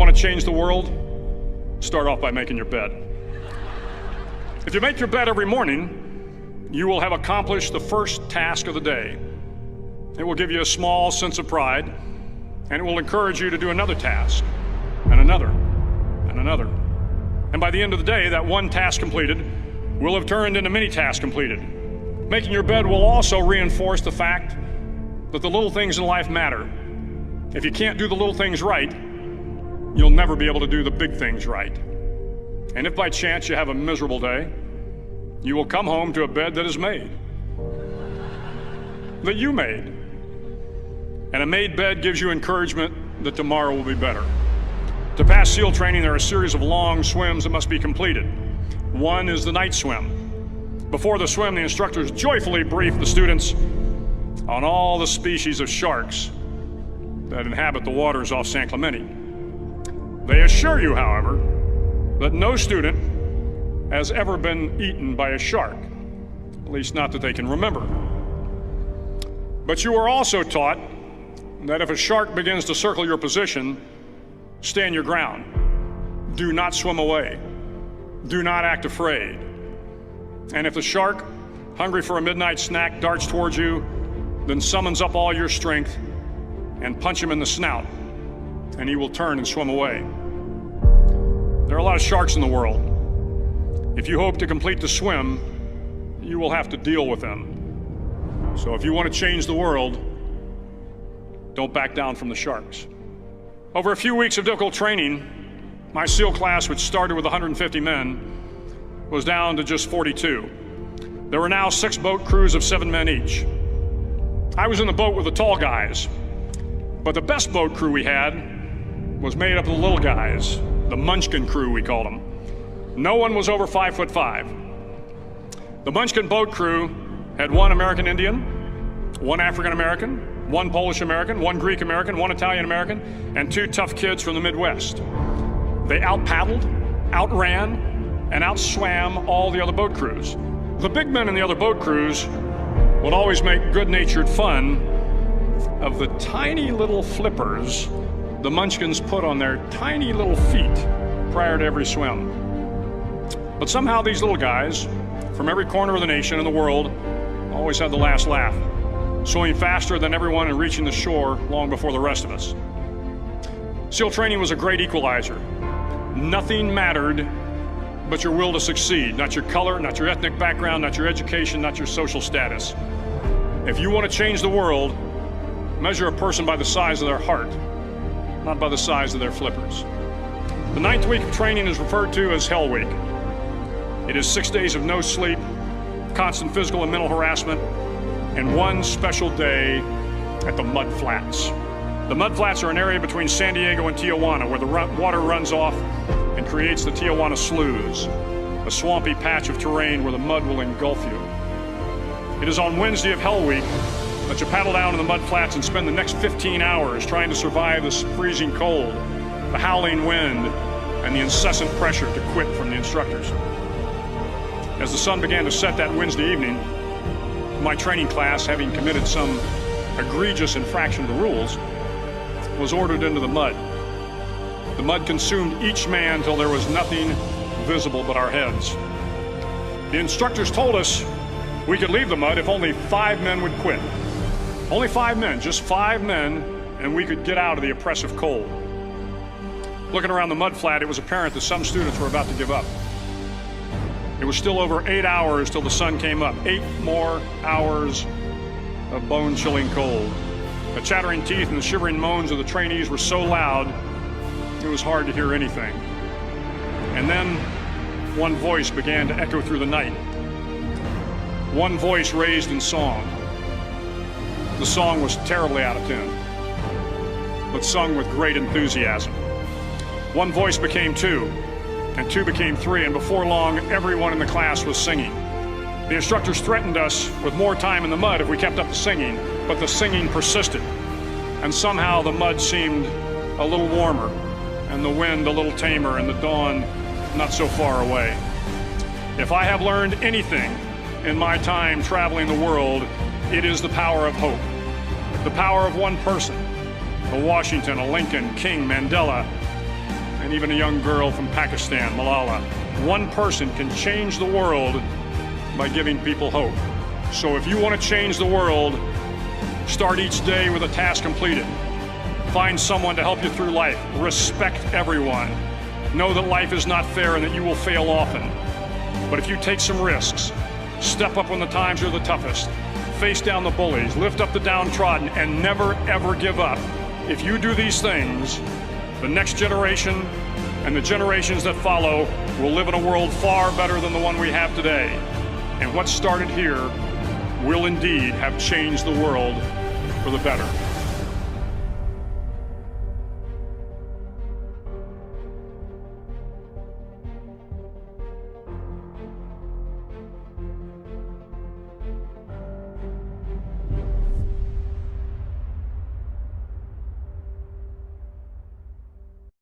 Want to change the world? Start off by making your bed. If you make your bed every morning, you will have accomplished the first task of the day. It will give you a small sense of pride, and it will encourage you to do another task, and another, and another. And by the end of the day, that one task completed will have turned into many tasks completed. Making your bed will also reinforce the fact that the little things in life matter. If you can't do the little things right, you'll never be able to do the big things right. And if by chance you have a miserable day, you will come home to a bed that is made, that you made. And a made bed gives you encouragement that tomorrow will be better. To pass SEAL training, there are a series of long swims that must be completed. One is the night swim. Before the swim, the instructors joyfully brief the students on all the species of sharks that inhabit the waters off San Clemente. They assure you, however, that no student has ever been eaten by a shark, at least not that they can remember. But you are also taught that if a shark begins to circle your position, stand your ground. Do not swim away. Do not act afraid. And if the shark, hungry for a midnight snack, darts towards you, then summons up all your strength and punch him in the snout, and he will turn and swim away. There are a lot of sharks in the world. If you hope to complete the swim, you will have to deal with them. So if you want to change the world, don't back down from the sharks. Over a few weeks of difficult training, my SEAL class, which started with 150 men, was down to just 42. There were now 6 boat crews of 7 men each. I was in the boat with the tall guys, but the best boat crew we had was made up of the little guys, the Munchkin crew, we called them. No one was over 5'5". The Munchkin boat crew had 1 American Indian, 1 African American, 1 Polish American, 1 Greek American, 1 Italian American, and 2 tough kids from the Midwest. They out-paddled, outran, and outswam all the other boat crews. The big men in the other boat crews would always make good-natured fun of the tiny little flippers the Munchkins put on their tiny little feet prior to every swim. But somehow these little guys from every corner of the nation and the world always had the last laugh, swimming faster than everyone and reaching the shore long before the rest of us. SEAL training was a great equalizer. Nothing mattered but your will to succeed, not your color, not your ethnic background, not your education, not your social status. If you want to change the world, measure a person by the size of their heart, not by the size of their flippers. The 9th week of training is referred to as Hell Week. It is 6 days of no sleep, constant physical and mental harassment, and 1 special day at the Mud Flats. The Mud Flats are an area between San Diego and Tijuana where the water runs off and creates the Tijuana Sloughs, a swampy patch of terrain where the mud will engulf you. It is on Wednesday of Hell Week that you paddle down to the Mud Flats and spend the next 15 hours trying to survive the freezing cold, the howling wind, and the incessant pressure to quit from the instructors. As the sun began to set that Wednesday evening, my training class, having committed some egregious infraction of the rules, was ordered into the mud. The mud consumed each man till there was nothing visible but our heads. The instructors told us we could leave the mud if only 5 men would quit. Only 5 men, just 5 men, and we could get out of the oppressive cold. Looking around the mud flat, it was apparent that some students were about to give up. It was still over 8 hours till the sun came up. 8 more hours of bone-chilling cold. The chattering teeth and the shivering moans of the trainees were so loud, it was hard to hear anything. And then one voice began to echo through the night. One voice raised in song. The song was terribly out of tune, but sung with great enthusiasm. One voice became 2, and 2 became 3, and before long, everyone in the class was singing. The instructors threatened us with more time in the mud if we kept up the singing, but the singing persisted, and somehow the mud seemed a little warmer, and the wind a little tamer, and the dawn not so far away. If I have learned anything in my time traveling the world, it is the power of hope. The power of one person, a Washington, a Lincoln, King, Mandela, and even a young girl from Pakistan, Malala. One person can change the world by giving people hope. So if you want to change the world, start each day with a task completed. Find someone to help you through life. Respect everyone. Know that life is not fair and that you will fail often. But if you take some risks, step up when the times are the toughest, face down the bullies, lift up the downtrodden, and never ever give up. If you do these things, the next generation and the generations that follow will live in a world far better than the one we have today. And what started here will indeed have changed the world for the better.